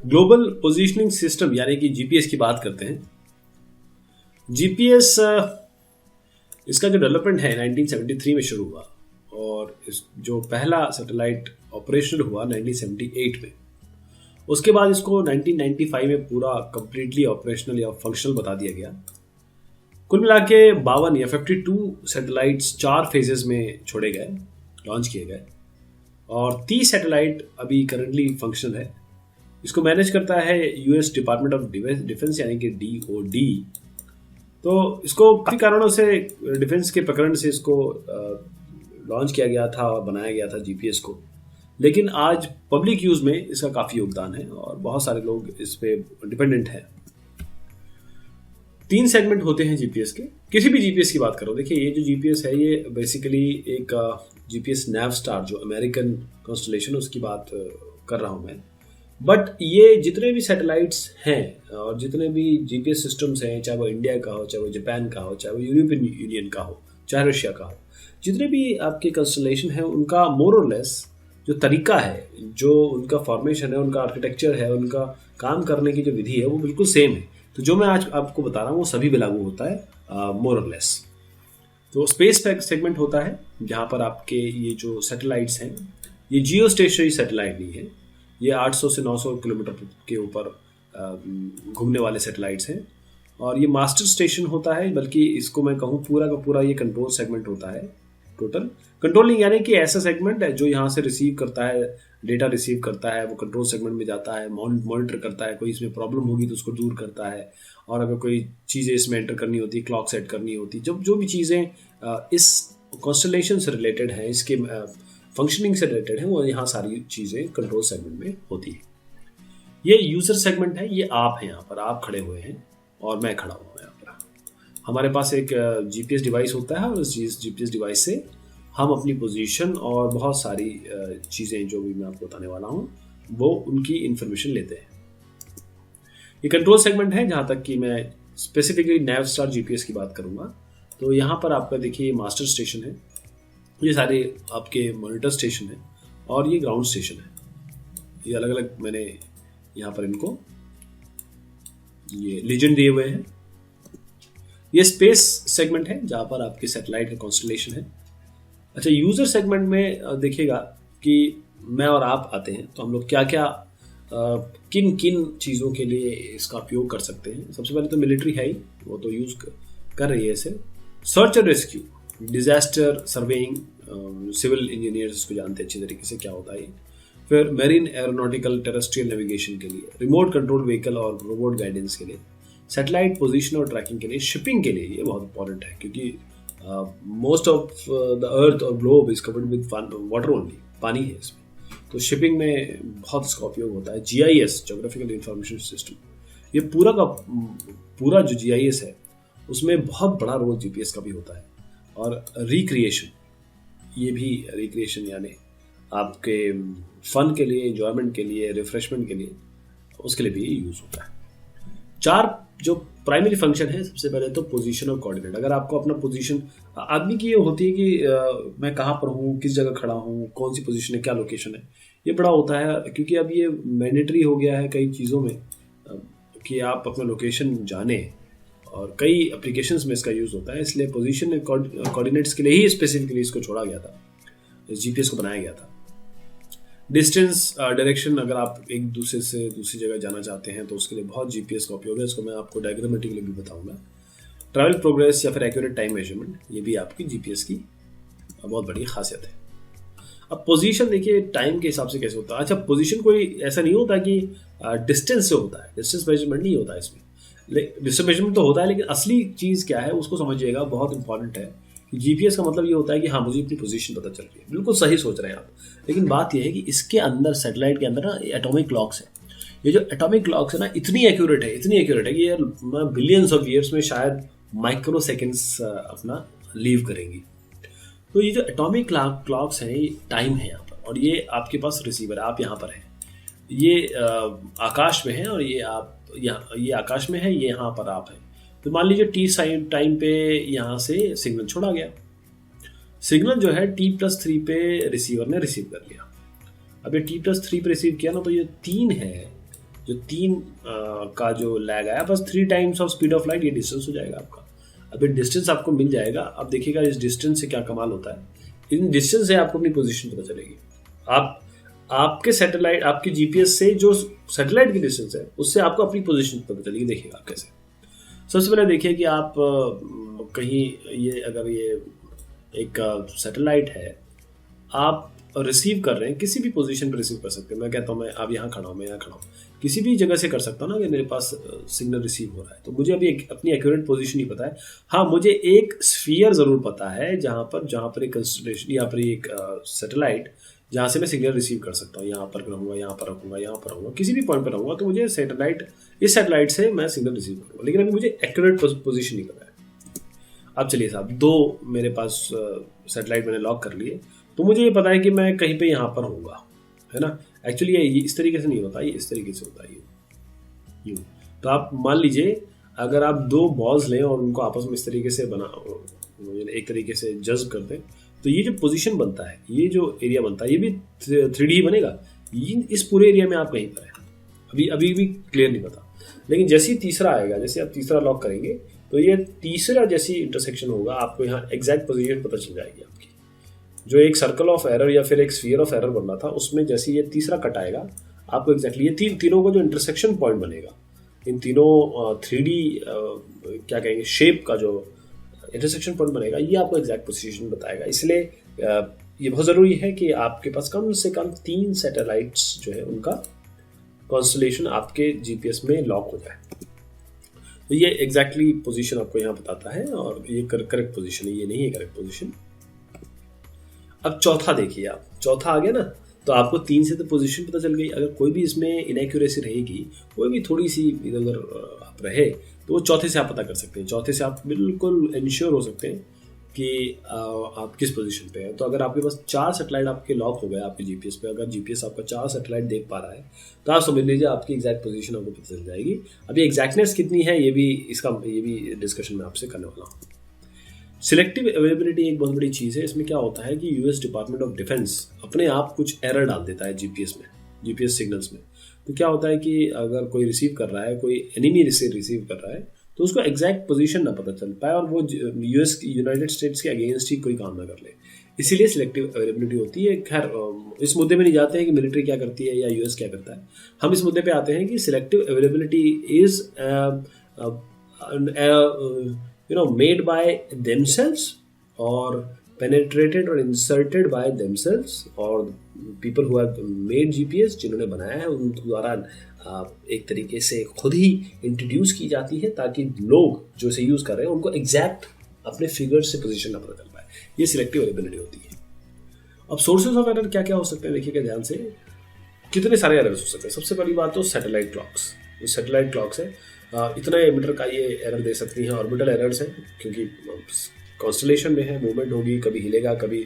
Global positioning system यानी कि GPS की बात करते हैं। जीपीएस इसका जो डेवलपमेंट है 1973 में शुरू हुआ और इस जो पहला सैटेलाइट ऑपरेशनल हुआ 1978 में। उसके बाद इसको 1995 में पूरा कंप्लीटली ऑपरेशनल या फंक्शनल बता दिया गया। कुल मिला के 52 या 52 सैटेलाइट्स 4 फेजेस में छोड़े गए, लॉन्च किए गए और 30 सैटेलाइट अभी करंटली फंक्शनल है। इसको मैनेज करता है यूएस डिपार्टमेंट ऑफ डिफेंस यानी कि डीओडी। तो इसको काफ़ी कारणों से डिफेंस के प्रकरण से इसको लॉन्च किया गया था और बनाया गया था जीपीएस को, लेकिन आज पब्लिक यूज़ में इसका काफ़ी योगदान है और बहुत सारे लोग इस पे डिपेंडेंट हैं। 3 सेगमेंट होते हैं जीपीएस के। किसी भी जीपीएस की बात करो, देखिए ये जो जीपीएस है ये बेसिकली एक जीपीएस नैवस्टार जो अमेरिकन कॉन्स्टलेशन उसकी बात कर रहा हूँ मैं। बट ये जितने भी सैटेलाइट्स हैं और जितने भी जीपीएस सिस्टम्स हैं, चाहे वो इंडिया का हो, चाहे वो जापान का हो, चाहे वो यूरोपियन यूनियन का हो, चाहे रशिया का हो, जितने भी आपके कंस्टलेशन हैं उनका मोर और लेस जो तरीका है, जो उनका फॉर्मेशन है, उनका आर्किटेक्चर है, उनका काम करने की जो विधि है वो बिल्कुल सेम है। तो जो मैं आज आपको बता रहा हूँ वो सभी पे लागू होता है मोर और लेस। तो स्पेस सेगमेंट होता है जहाँ पर आपके ये जो सैटेलाइट्स हैं ये जियो स्टेशनरी सैटेलाइट नहीं है, ये 800 से 900 किलोमीटर के ऊपर घूमने वाले सैटेलाइट्स हैं। और ये मास्टर स्टेशन होता है, बल्कि इसको मैं कहूँ पूरा का पूरा ये कंट्रोल सेगमेंट होता है। टोटल कंट्रोलिंग यानी कि ऐसा सेगमेंट है जो यहाँ से रिसीव करता है, डेटा रिसीव करता है, वो कंट्रोल सेगमेंट में जाता है, मॉनिटर करता है, कोई इसमें प्रॉब्लम होगी तो उसको दूर करता है। और अगर कोई चीज़ें इसमें एंटर करनी होती है, क्लॉक सेट करनी होती, जब जो भी चीज़ें इस कॉन्स्टलेशन से रिलेटेड है, इसके फंक्शनिंग से रिलेटेड है, वो यहाँ सारी चीज़ें कंट्रोल सेगमेंट में होती है। ये यूज़र सेगमेंट है, ये आप हैं, यहाँ पर आप खड़े हुए हैं और मैं खड़ा हुआ यहाँ पर। हमारे पास एक जीपीएस डिवाइस होता है और उस जीपीएस डिवाइस से हम अपनी पोजीशन और बहुत सारी चीज़ें जो भी मैं आपको बताने वाला हूँ वो उनकी इंफॉर्मेशन लेते हैं। ये कंट्रोल सेगमेंट है जहाँ तक कि मैं स्पेसिफिकली नैवस्टार जीपीएस की बात करूँगा। तो यहाँ पर आपका देखिए मास्टर स्टेशन है, ये सारे आपके मॉनिटर स्टेशन है और ये ग्राउंड स्टेशन है। ये अलग अलग मैंने यहाँ पर इनको ये लीजेंड दिए हुए हैं। ये स्पेस सेगमेंट है जहाँ पर आपके सैटेलाइट का कॉन्स्टलेशन है। अच्छा, यूज़र सेगमेंट में देखिएगा कि मैं और आप आते हैं तो हम लोग क्या क्या किन किन चीज़ों के लिए इसका उपयोग कर सकते हैं। सबसे पहले तो मिलिट्री है ही, वो तो यूज़ कर रही है इसे। सर्च और rescue, disaster surveying, civil engineers इसको जानते हैं अच्छी तरीके से क्या होता है। फिर मेरीन एरोनॉटिकल टेरेस्ट्रियल नेविगेशन के लिए, रिमोट कंट्रोल व्हीकल और रोबोट गाइडेंस के लिए, सैटेलाइट पोजीशन और ट्रैकिंग के लिए, शिपिंग के लिए ये बहुत इंपॉर्टेंट है क्योंकि मोस्ट ऑफ द अर्थ और globe is covered with water only, पानी है इसमें, तो शिपिंग में बहुत इसका उपयोग होता है। जीआईएस, ज्योग्राफिकल इंफॉर्मेशन सिस्टम, ये पूरा का पूरा जो जीआईएस है उसमें बहुत बड़ा रोल जीपीएस का भी होता है। और रिक्रिएशन, ये भी रिक्रिएशन यानी आपके फन के लिए, एंजॉयमेंट के लिए, रिफ्रेशमेंट के लिए, उसके लिए भी यूज़ होता है। 4 जो प्राइमरी फंक्शन है, सबसे पहले तो पोजीशन और कोऑर्डिनेट। अगर आपको अपना पोजीशन, आदमी की ये होती है कि मैं कहाँ पर हूँ, किस जगह खड़ा हूँ, कौन सी पोजीशन है, क्या लोकेशन है, ये बड़ा होता है क्योंकि अब ये मैंडेटरी हो गया है कई चीज़ों में कि आप अपना लोकेशन जाने, और कई एप्लीकेशंस में इसका यूज़ होता है। इसलिए पोजीशन कोऑर्डिनेट्स के लिए ही स्पेसिफिकली इसको छोड़ा गया था, इस जीपीएस को बनाया गया था। डिस्टेंस डायरेक्शन, अगर आप एक दूसरे से दूसरी जगह जाना चाहते हैं तो उसके लिए बहुत जीपीएस का उपयोग है, इसको मैं आपको डायग्रामेटिकली भी बताऊंगा। ट्रैवल प्रोग्रेस या फिर एक्यूरेट टाइम मेजरमेंट, ये भी आपकी जीपीएस की बहुत बड़ी खासियत है। अब पोजीशन देखिए टाइम के हिसाब से कैसे होता है। अच्छा, पोजीशन कोई ऐसा नहीं होता कि डिस्टेंस से होता है, डिस्टेंस मेजरमेंट नहीं होता इसमें। डिस्टेंस मेजरमेंट तो होता है, लेकिन असली चीज़ क्या है उसको समझिएगा, बहुत इंपॉर्टेंट है। जीपीएस का मतलब ये होता है कि हाँ, मुझे अपनी पोजीशन पता चल रही है। बिल्कुल सही सोच रहे हैं आप, लेकिन बात ये है कि इसके अंदर, सैटेलाइट के अंदर ना एटॉमिक क्लॉक्स है। ये जो एटॉमिक क्लॉक्स है ना, इतनी एक्यूरेट है कि ये बिलियंस ऑफ ईयर्स में शायद माइक्रो सेकेंड्स अपना लीव करेंगी। तो ये जो एटॉमिक क्लॉक्स हैं, ये टाइम है यहाँ पर, और ये आपके पास रिसीवर है, आप यहाँ पर हैं, ये आकाश में है, और ये आप यहाँ, ये आकाश में है, ये यहाँ पर आप हैं। तो मान लीजिए टी टाइम पे यहाँ से सिग्नल छोड़ा गया, सिग्नल जो है T+3 पे रिसीवर ने रिसीव कर लिया। अब ये T+3 पे रिसीव किया ना, तो ये 3 है, जो 3 का जो लैग आया, बस 3 times of speed of light ये डिस्टेंस हो जाएगा आपका। अब ये डिस्टेंस आपको मिल जाएगा। अब देखिएगा इस डिस्टेंस से क्या कमाल होता है, इन डिस्टेंस से आपको अपनी पोजीशन पता चलेगी। आप आपके सैटेलाइट, आपके जीपीएस से जो सैटेलाइट की डिस्टेंस है उससे आपको अपनी पोजीशन पता चलेगी। देखिएगा आप कैसे। सबसे पहले देखिए कि आप कहीं ये अगर ये एक सैटेलाइट है, आप रिसीव कर रहे हैं, किसी भी पोजीशन पर रिसीव कर सकते हैं। मैं कहता हूँ मैं अब यहाँ खड़ा हूँ, मैं यहाँ खड़ा हूँ, किसी भी जगह से कर सकता हूँ ना कि मेरे पास सिग्नल रिसीव हो रहा है। तो मुझे अभी अपनी एक्यूरेट पोजीशन नहीं पता है। हाँ, मुझे एक स्फीयर ज़रूर पता है जहाँ पर एक कंस्टलेशन, यहाँ पर एक सैटेलाइट जहाँ से मैं सिग्नल रिसीव कर सकता हूँ। यहाँ पर रहूँगा, यहाँ पर रखूँगा, यहाँ पर रहूँगा, किसी भी पॉइंट पर रहूँगा, तो मुझे इस सैटेलाइट से मैं सिग्नल रिसीव करूँगा। लेकिन अभी मुझे एक्यूरेट पोजीशन नहीं पता है। अब चलिए साहब, 2 मेरे पास सैटेलाइट मैंने लॉक कर लिए, तो मुझे ये पता है कि मैं कहीं पे यहाँ पर होऊंगा, है ना। एक्चुअली ये इस तरीके से नहीं होता, ये इस तरीके से होता है, यूँ। तो आप मान लीजिए अगर आप 2 बॉल्स लें और उनको आपस में इस तरीके से एक तरीके से जज्ब कर दें, तो ये जो पोजीशन बनता है, ये जो एरिया बनता है, ये भी 3D बनेगा। इस पूरे एरिया में आप कहीं पर हैं, अभी भी क्लियर नहीं पता। लेकिन जैसे ही तीसरा आएगा, जैसे आप तीसरा लॉक करेंगे, तो ये तीसरा जैसी इंटरसेक्शन होगा, आपको यहाँ एग्जैक्ट पोजीशन पता चल जाएगी आपकी। जो एक सर्कल ऑफ एरर या फिर एक स्फीयर ऑफ एरर बन रहा था, उसमें जैसे ये तीसरा कट आएगा, आपको एग्जैक्टली ये तीनों का जो इंटरसेक्शन पॉइंट बनेगा, इन तीनों 3D क्या कहेंगे शेप का जो इंटरसेक्शन पॉइंट बनेगा, ये आपको एग्जैक्ट पोजीशन बताएगा। इसलिए ये बहुत ज़रूरी है कि आपके पास कम से कम 3 सैटेलाइट्स जो है उनका कॉन्स्टलेशन आपके जीपीएस में लॉक हो जाए। तो ये एग्जैक्टली पोजीशन आपको यहाँ बताता है, और ये करेक्ट पोजीशन है, ये नहीं है करेक्ट पोजीशन। अब चौथा देखिए, आप चौथा आ गया ना, तो आपको 3 से तो पोजीशन पता चल गई। अगर कोई भी इसमें इनएक्यूरेसी रहेगी, कोई भी थोड़ी सी इधर उधर आप रहे, तो वो चौथे से आप पता कर सकते हैं। चौथे से आप बिल्कुल इंश्योर हो सकते हैं कि आप किस पोजीशन पे हैं। तो अगर आपके पास 4 सैटेलाइट आपके लॉक हो गए आपके जीपीएस पे, अगर जीपीएस आपका 4 सैटेलाइट देख पा रहा है, तो आप समझ लीजिए आपकी एग्जैक्ट पोजीशन आपको पता चल जाएगी। अभी एग्जैक्टनेस कितनी है ये भी डिस्कशन मैं आपसे करने वाला हूँ। सिलेक्टिव अवेलेबिलिटी एक बहुत बड़ी चीज़ है। इसमें क्या होता है कि यूएस डिपार्टमेंट ऑफ डिफेंस अपने आप कुछ एरर डाल देता है जीपीएस में, जीपीएस सिग्नल्स में। तो क्या होता है कि अगर कोई रिसीव कर रहा है, कोई एनिमी से रिसीव कर रहा है, तो उसको एग्जैक्ट पोजीशन ना पता चल पाए और वो यूनाइटेड स्टेट्स के अगेंस्ट ही कोई काम ना कर ले, इसीलिए सिलेक्टिव अवेलेबिलिटी होती है। खैर, इस मुद्दे में नहीं जाते हैं कि मिलिट्री क्या करती है या यूएस क्या करता है। हम इस मुद्दे पे आते हैं कि selective availability is made by themselves or penetrated or inserted by themselves or people who have made GPS, जिन्होंने बनाया है उन द्वारा एक तरीके से खुद ही इंट्रोड्यूस की जाती है, ताकि लोग जो इसे यूज़ कर रहे हैं उनको एग्जैक्ट अपने फिगर से पोजीशन ना पता चल पाए। ये सिलेक्टिव अवेलेबिलिटी होती है। अब सोर्सेज ऑफ एरर क्या क्या हो सकते हैं, देखिएगा ध्यान से, कितने सारे एरर्स हो सकते हैं। सबसे पहली बात तो सैटेलाइट क्लॉक्स। जो सैटेलाइट क्लॉक्स है, इतना एमीटर का ये एरर दे सकती हैं। ऑर्बिटल एरर्स हैं, क्योंकि कॉन्स्टलेशन में है, मूवमेंट होगी, कभी हिलेगा, कभी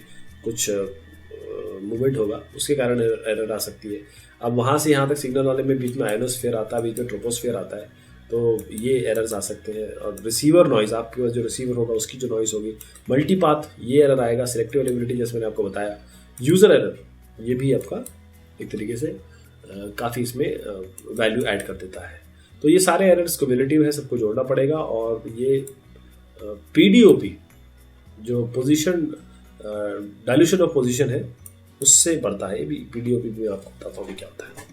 कुछ मूवमेंट होगा, उसके कारण एरर आ सकती है। अब वहाँ से यहाँ तक सिग्नल वाले में बीच में आयोनोस्फीयर आता है, बीच में ट्रोपोस्फीयर आता है, तो ये एरर्स आ सकते हैं। और रिसीवर नॉइज़, आपके पास जो रिसीवर होगा उसकी जो नॉइज़ होगी, मल्टीपाथ, ये एरर आएगा। सिलेक्टिव अवेलेबिलिटी जैसे मैंने आपको बताया। यूज़र एरर, ये भी आपका एक तरीके से काफ़ी इसमें वैल्यू ऐड कर देता है। तो ये सारे एरर्स क्यूमुलेटिव है, सबको जोड़ना पड़ेगा। और ये पीडीओपी जो पोजीशन डायल्यूशन ऑफ पोजीशन है उससे बढ़ता है। पीडीओपी भी आपको बताता हूँ क्या होता है।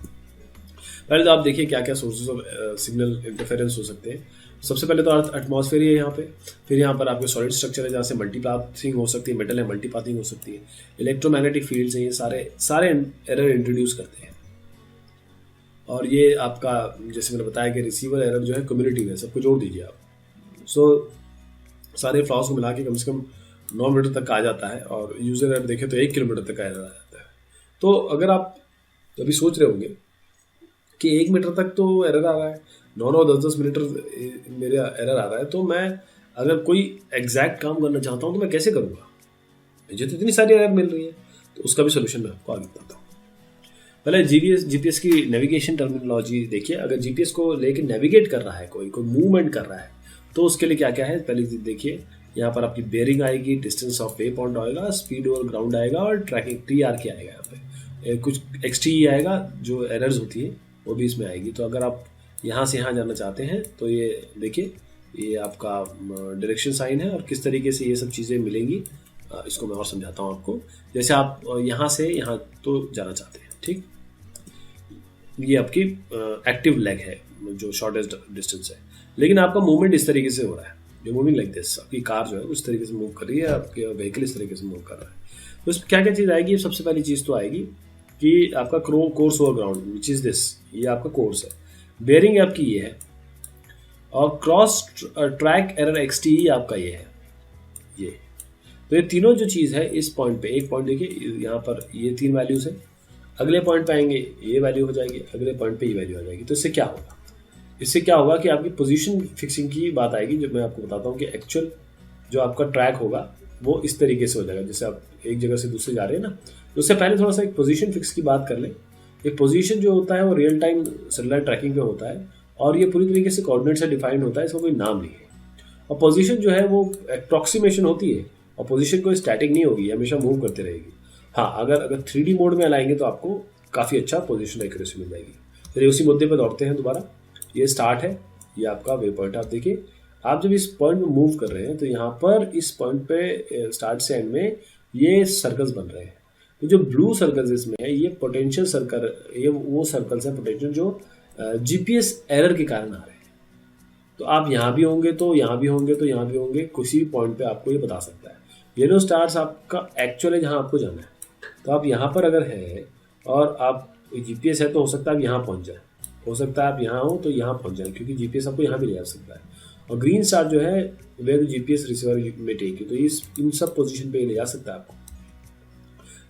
पहले तो आप देखिए क्या क्या सोर्सेज ऑफ सिग्नल इंटरफेरेंस हो सकते हैं। सबसे पहले तो एटमॉस्फेयर है यहाँ पे, फिर यहाँ पर आपके सॉलिड स्ट्रक्चर है जहाँ से मल्टीपाथिंग हो सकती है, मेटल है मल्टीपाथिंग हो सकती है, इलेक्ट्रोमैग्नेटिक फील्ड्स हैं, ये सारे एरर इंट्रोड्यूस करते हैं। और ये आपका जैसे मैंने बताया कि रिसीवर एरर जो है क्यूमुलेटिव है, सबको जोड़ दीजिए आप। सारे फ्लॉस को मिला के कम से कम 9 मीटर तक आ जाता है। और यूज़र एरर देखें तो 1 किलोमीटर तक एरर आ जाता है। तो अगर आप अभी सोच रहे होंगे कि 1 मीटर तक तो एरर आ रहा है, 9 10 मीटर मेरा एरर आ रहा है, तो मैं अगर कोई एग्जैक्ट काम करना चाहता हूँ तो मैं कैसे करूँगा, मुझे तो इतनी सारी एरर मिल रही है। तो उसका भी सोल्यूशन मैं आपको आगे बताता हूँ। पहले जीपीएस की नेविगेशन टर्मिनोलॉजी देखिए। अगर जीपीएस को लेकर नेविगेट कर रहा है, कोई मूवमेंट कर रहा है, तो उसके लिए क्या क्या है, पहले देखिए। यहाँ पर आपकी बेयरिंग आएगी, डिस्टेंस ऑफ वे पॉइंट आएगा, स्पीड ओवर ग्राउंड आएगा, और ट्रैकिंग TRK आएगा। यहाँ पे कुछ XT आएगा जो एरर्स होती है वो भी इसमें आएगी। तो अगर आप यहाँ से यहाँ जाना चाहते हैं तो ये देखिए, ये आपका डायरेक्शन साइन है और किस तरीके से ये सब चीज़ें मिलेंगी इसको मैं और समझाता हूँ आपको। जैसे आप यहाँ से यहाँ तो जाना चाहते हैं, ठीक, ये आपकी एक्टिव लेग है जो शॉर्टेस्ट डिस्टेंस है, लेकिन आपका मूवमेंट इस तरीके से हो रहा है, जो मूविंग लाइक दिस, आपकी कार जो है उस तरीके से मूव कर रही है, आपके व्हीकल इस तरीके से मूव कर रहा है। तो इसमें क्या क्या चीज़ आएगी? सबसे पहली चीज़ तो आएगी कि आपका course over ground which is this, ये आपका कोर्स है, बेयरिंग आपकी ये है, और क्रॉस ट्रैक एरर एक्सटी आपका ये है, ये। तो ये तीनों जो चीज़ है इस पॉइंट पे, एक पॉइंट देखिए यहाँ पर ये 3 वैल्यूज़ है, अगले पॉइंट पे आएंगे ये वैल्यू हो जाएगी, अगले पॉइंट पे ये वैल्यू आ जाएगी। तो इससे क्या होगा? इससे क्या होगा कि आपकी पोजीशन फिक्सिंग की बात आएगी, जो मैं आपको बताता हूँ कि एक्चुअल जो आपका ट्रैक होगा वो इस तरीके से हो जाएगा। जैसे आप एक जगह से दूसरी जा रहे हैं ना, तो उससे पहले थोड़ा सा एक पोजीशन फिक्स की बात कर लें। एक पोजीशन जो होता है वो रियल टाइम सैटेलाइट ट्रैकिंग पे होता है और ये पूरी तरीके से कोऑर्डिनेट से डिफाइंड होता है, इसका कोई नाम नहीं है। और पोजीशन जो है वो अप्रॉक्सीमेशन होती है और पोजीशन कोई स्टैटिक नहीं होगी, हमेशा मूव करते रहेगी। हाँ, अगर 3D मोड में लाएंगे तो आपको काफ़ी अच्छा पोजीशन एक्यूरेसी मिल जाएगी। चलिए उसी मुद्दे पर दौड़ते हैं दोबारा। ये स्टार्ट है, ये आपका वे पॉइंट। आप देखिए, आप जब इस पॉइंट में मूव कर रहे हैं तो यहाँ पर इस पॉइंट पे स्टार्ट से एंड में ये सर्कल्स बन रहे हैं। तो जो ब्लू सर्कल्स इसमें है ये पोटेंशियल सर्कल, ये वो सर्कल्स हैं पोटेंशियल जो जीपीएस एरर के कारण आ रहे हैं। तो आप यहाँ भी होंगे तो यहाँ भी होंगे तो यहाँ भी होंगे, किसी भी पॉइंट पे आपको ये बता सकता है। येलो स्टार्स आपका एक्चुअल है जहाँ आपको जाना है। तो आप यहाँ पर अगर है और आप जीपीएस है तो हो सकता है आप यहाँ पहुँच जाए, हो सकता है आप यहाँ हो तो यहाँ पहुँच जाए, क्योंकि जीपीएस आपको यहाँ भी ले जा सकता है। और ग्रीन स्टार जो है वे जीपीएस रिसीवर में टेक है, तो इन सब पोजीशन पे ले जा सकता है आपको।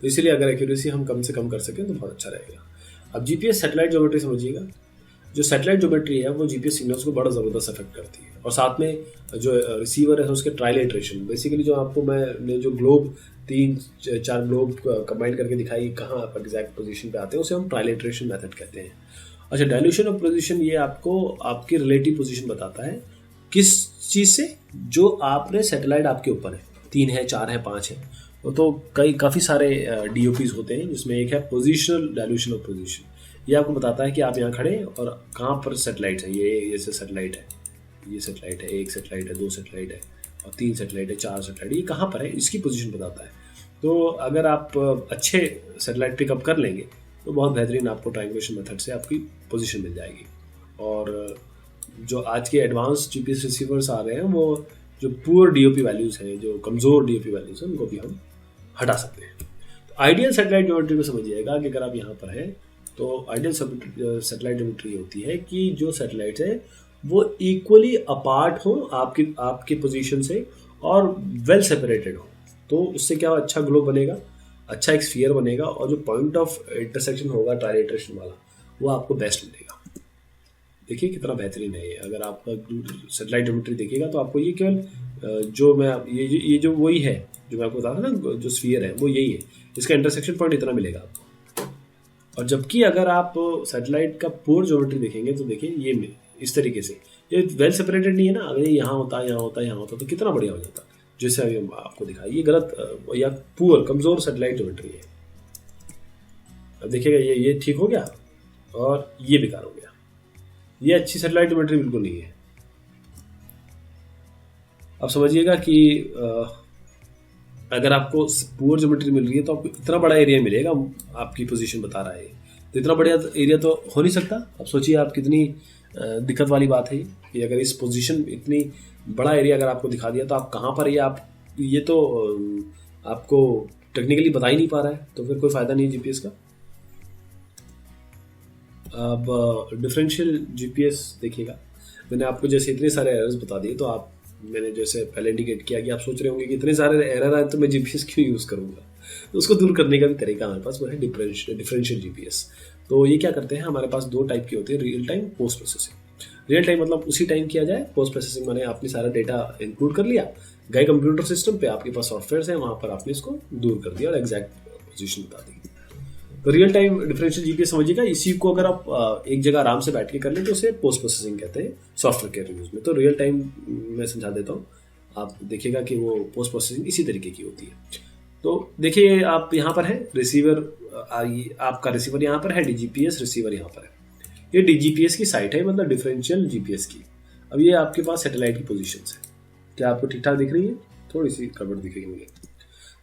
तो इसीलिए अगर एक्यूरेसी हम कम से कम कर सकें तो बहुत अच्छा रहेगा। अब जीपीएस सैटेलाइट ज्योमेट्री समझिएगा। जो सैटेलाइट ज्योमेट्री है वो जीपीएस सिग्नल्स को बड़ा ज़बरदस्त अफेक्ट करती है, और साथ में जो रिसीवर है उसके ट्रायलेट्रेशन, बेसिकली जो आपको मैंने जो ग्लोब 3-4 ग्लोब कंबाइन करके दिखाई कहाँ आप एग्जैक्ट पोजीशन पे आते हैं, उसे हम ट्रायलेट्रेशन मेथड कहते हैं। अच्छा, डायल्यूशन ऑफ पोजीशन ये आपको आपकी रिलेटिव पोजीशन बताता है किस चीज़ से, जो आपने सैटेलाइट आपके ऊपर है, 3 है 4 है 5 है, वो तो काफ़ी सारे डीओपीज होते हैं, जिसमें एक है पोजिशनल डायल्यूशन ऑफ पोजीशन। ये आपको बताता है कि आप यहाँ खड़े और कहाँ पर सैटेलाइट है। ये सैटेलाइट है, ये सैटेलाइट है, 1 सैटेलाइट है, 2 सैटेलाइट है और 3 सैटेलाइट है, 4 सैटेलाइट, ये कहाँ पर है इसकी पोजीशन बताता है। तो अगर आप अच्छे सैटेलाइट पिकअप कर लेंगे तो बहुत बेहतरीन आपको ट्रायंगुलेशन मेथड से आपकी पोजीशन मिल जाएगी। और जो आज के एडवांस जीपीएस रिसीवर्स आ रहे हैं वो जो पुअर डीओपी वैल्यूज़ हैं, जो कमज़ोर डीओपी वैल्यूज़ हैं, उनको भी हम हटा सकते हैं। तो आइडियल सैटेलाइट ज्योमेट्री को समझिएगा कि अगर आप यहाँ पर हैं तो आइडियल सैटेलाइट ज्योमेट्री होती है कि जो सैटेलाइट है वो इक्वली अपार्ट हो आपकी पोजीशन से और वेल सेपरेटेड हो। तो उससे क्या अच्छा ग्लोब बनेगा, अच्छा एक स्फीयर बनेगा, और जो पॉइंट ऑफ इंटरसेक्शन होगा ट्रायलेट्रेशन वाला वो आपको बेस्ट मिलेगा। देखिए कितना बेहतरीन है ये। अगर आप सैटेलाइट ज्योमेट्री देखिएगा तो आपको ये केवल जो मैं ये जो वही है जो मैं आपको बता रहा ना, जो स्फीयर है वो यही है, इसका इंटरसेक्शन पॉइंट इतना मिलेगा आपको। और जबकि अगर आप सैटेलाइट का पूर ज्योमेट्री देखेंगे तो देखिए ये इस तरीके से, ये वेल सेपरेटेड नहीं है ना। अगर यहाँ होता यहाँ होता यहाँ होता तो कितना बढ़िया हो जाता, जैसे अभी आपको दिखाया। ये गलत या पुअर कमज़ोर सैटेलाइट ज्योमेट्री है। अब देखिएगा ये ठीक हो गया और ये बेकार हो गया। ये अच्छी सैटेलाइट ज्योमेट्री बिल्कुल नहीं है। अब समझिएगा कि अगर आपको पुअर ज्योमेट्री मिल रही है तो आपको इतना बड़ा एरिया मिलेगा, आपकी पोजीशन बता रहा है, तो इतना बढ़िया एरिया तो हो नहीं सकता। अब सोचिए आप कितनी दिक्कत वाली बात है कि अगर इस पोजीशन इतनी बड़ा एरिया अगर आपको दिखा दिया तो आप कहाँ पर ये तो आपको टेक्निकली बता ही नहीं पा रहा है, तो फिर कोई फ़ायदा नहीं जीपीएस का। अब डिफरेंशियल जीपीएस देखिएगा। मैंने आपको जैसे इतने सारे एरर्स बता दिए, तो मैंने जैसे पहले इंडिकेट किया कि आप सोच रहे होंगे कि इतने सारे एरर आए तो मैं जीपीएस क्यों यूज़ करूँगा। तो उसको दूर करने का भी तरीका हमारे पास वो है डिफरेंशियल जीपीएस। तो ये क्या करते हैं, हमारे पास 2 टाइप की होती है, real time, post processing. Real time मतलब उसी टाइम किया जाए, पोस्ट प्रोसेसिंग माने आपने सारा डेटा इंक्लूड कर लिया, गए कंप्यूटर सिस्टम पे, आपके पास सॉफ्टवेयर है, वहाँ पर आपने इसको दूर कर दिया और एग्जैक्ट पोजीशन बता दी। तो रियल टाइम डिफरेंशियल जीपीएस समझिएगा। इसी को अगर आप एक जगह आराम से बैठ के कर लें तो उसे पोस्ट प्रोसेसिंग कहते हैं सॉफ्टवेयर के रिव्यूज में। तो रियल टाइम मैं समझा देता हूँ, आप देखिएगा कि वो पोस्ट प्रोसेसिंग इसी तरीके की होती है। तो देखिए आप यहाँ पर है रिसीवर, आपका रिसीवर यहाँ पर है, जीपीएस रिसीवर यहाँ पर है। ये DGPS की साइट है, मतलब डिफरेंशियल GPS की। अब ये आपके पास सैटेलाइट की पोजीशंस है। क्या आपको ठीक ठाक दिख रही है? थोड़ी सी गड़बड़ दिख रही है मुझे।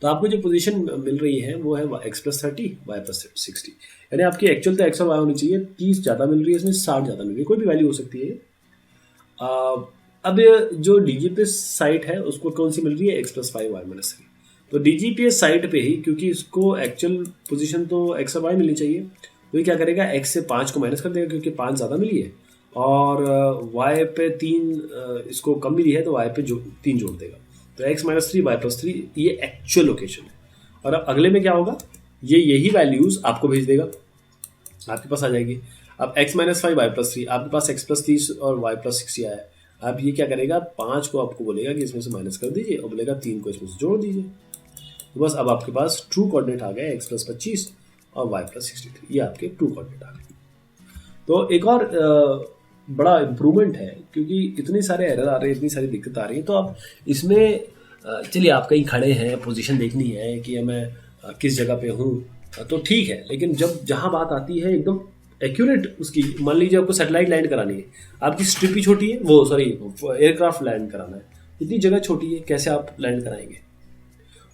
तो आपको जो पोजीशन मिल रही है वो है x+30 y+60, यानी आपकी एक्चुअल तो x और y होनी चाहिए, 30 ज़्यादा मिल रही है इसमें, 60 ज़्यादा मिल रही है, कोई भी वैल्यू हो सकती है। अब जो DGPS साइट है उसको कौन सी मिल रही है? x+5 y-3। तो DGPS साइट पे ही, क्योंकि इसको एक्चुअल पोजीशन तो x और y मिलनी चाहिए, तो ये क्या करेगा, x से 5 को माइनस कर देगा क्योंकि 5 ज़्यादा मिली है, और y पे 3 इसको कम मिली है तो y पे 3 जोड़ देगा। तो x-3 y+3 ये एक्चुअल लोकेशन है। और अब अगले में क्या होगा, ये यही वैल्यूज़ आपको भेज देगा, आपके पास आ जाएगी। अब x-5 y+3, आपके पास x+30 और y+60 आया है। अब ये क्या करेगा, 5 को आपको बोलेगा कि इसमें से माइनस कर दीजिए, और बोलेगा 3 को इसमें से जोड़ दीजिए। तो बस अब आपके पास ट्रू कोऑर्डिनेट आ गया x+25 और y+63, ये आपके ट्रू कोऑर्डिनेट आ गए। तो एक और बड़ा इम्प्रूवमेंट है, क्योंकि इतने सारे एरर आ रहे हैं, इतनी सारी दिक्कत आ रही है, तो अब इसमें चलिए आप कहीं खड़े हैं, पोजीशन देखनी है कि मैं किस जगह पे हूँ, तो ठीक है, लेकिन जब जहाँ बात आती है एकदम एक्यूरेट उसकी, मान लीजिए आपको सैटेलाइट लैंड करानी है, आपकी स्ट्रिप ही छोटी है, वो सॉरी एयरक्राफ्ट लैंड कराना है, इतनी जगह छोटी है, कैसे आप लैंड कराएंगे?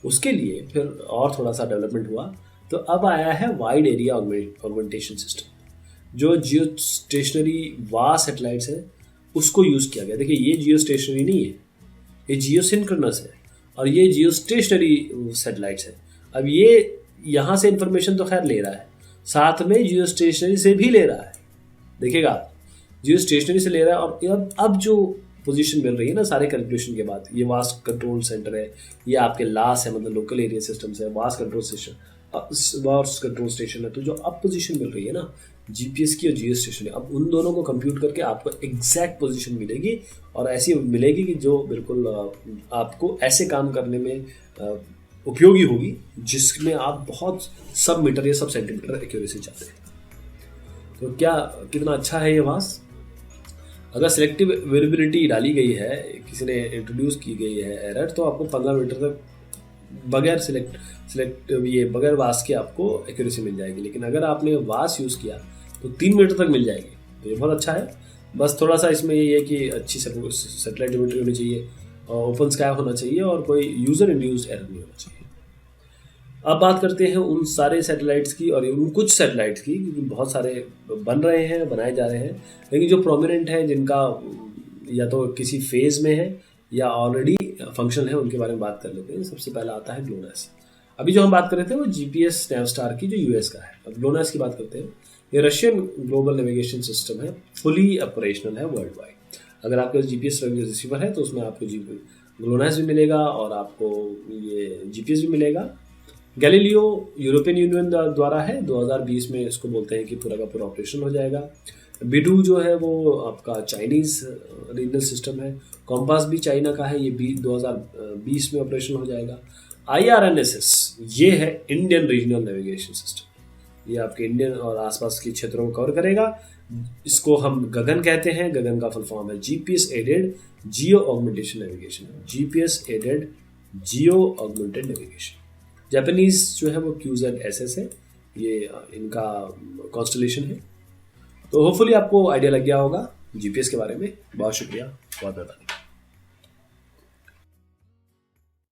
उसके लिए फिर और थोड़ा सा डेवलपमेंट हुआ, तो अब आया है वाइड एरिया ऑगमेंटेशन सिस्टम। जो जियो स्टेशनरी वास्ट सैटेलाइट्स है उसको यूज़ किया गया। देखिए ये जियो स्टेशनरी नहीं है, ये जियो सिंक्रोनस है, और ये जियो स्टेशनरी सैटेलाइट्स है। अब ये यहाँ से इंफॉर्मेशन तो खैर ले रहा है, साथ में जियो स्टेशनरी से भी ले रहा है। देखिएगा आप, जियो स्टेशनरी से ले रहा है, और अब जो पोजीशन मिल रही है ना सारे कैलकुलेशन के बाद, ये वास्ट कंट्रोल सेंटर है, ये आपके लास है, मतलब लोकल एरिया सिस्टम्स है, वास्ट कंट्रोल स्टेशन है। तो जो अब पोजीशन मिल रही है ना जीपीएस की और जियो स्टेशन है, अब उन दोनों को कंप्यूट करके आपको एग्जैक्ट पोजीशन मिलेगी, और ऐसी मिलेगी कि जो बिल्कुल आपको ऐसे काम करने में उपयोगी होगी जिसमें आप बहुत सब मीटर या सब सेंटीमीटर एक्यूरेसी चाहते हैं। तो क्या कितना अच्छा है ये वास। अगर सिलेक्टिव वेरिएबिलिटी डाली गई है, किसी ने इंट्रोड्यूस की गई है एरर, तो आपको 15 मीटर तक बगैर वास के आपको एक्यूरेसी मिल जाएगी। लेकिन अगर आपने वास यूज़ किया तो 3 मीटर तक मिल जाएगी, तो ये बहुत अच्छा है। बस थोड़ा सा इसमें ये है कि अच्छी सैटेलाइट इमेजरी होनी चाहिए, ओपन स्काई होना चाहिए, और कोई यूज़र इंड्यूस्ड एरर नहीं होना चाहिए। अब बात करते हैं उन सारे सैटेलाइट्स की, और उन कुछ सैटेलाइट्स की, क्योंकि बहुत सारे बन रहे हैं, बनाए जा रहे हैं, लेकिन जो प्रोमिनेंट है, जिनका या तो किसी फेज़ में है या ऑलरेडी फंक्शन है, उनके बारे में बात कर लेते हैं। सबसे पहला आता है ग्लोनास। अभी जो हम बात कर रहे थे वो जीपीएस नैवस्टार की, जो यूएस का है। अब ग्लोनास की बात करते हैं। ये रशियन ग्लोबल नेविगेशन सिस्टम है, फुली ऑपरेशनल है वर्ल्ड वाइड। अगर आपके जीपीएस रिसीवर है तो उसमें आपको ग्लोनास भी मिलेगा, और आपको ये जीपीएस भी मिलेगा। गैलीलियो यूरोपियन यूनियन द्वारा है, 2020 में इसको बोलते हैं कि पूरा का पूरा ऑपरेशन हो जाएगा। बिडू जो है वो आपका चाइनीज़ रीजनल सिस्टम है। कॉम्पास भी चाइना का है, ये 2020 में ऑपरेशन हो जाएगा। IRNSS ये है इंडियन रीजनल नेविगेशन सिस्टम, ये आपके इंडियन और आसपास के क्षेत्रों को कवर करेगा। इसको हम गगन कहते हैं, गगन का फुल फॉर्म है जीपीएस एडेड जियो augmentation navigation, GPS aided geo augmented navigation. Japanese जो है वो QZSS है, ये इनका कॉन्स्टलेशन है। तो होपफुली आपको आइडिया लग गया होगा जीपीएस के बारे में। बहुत शुक्रिया, बहुत धन्यवाद।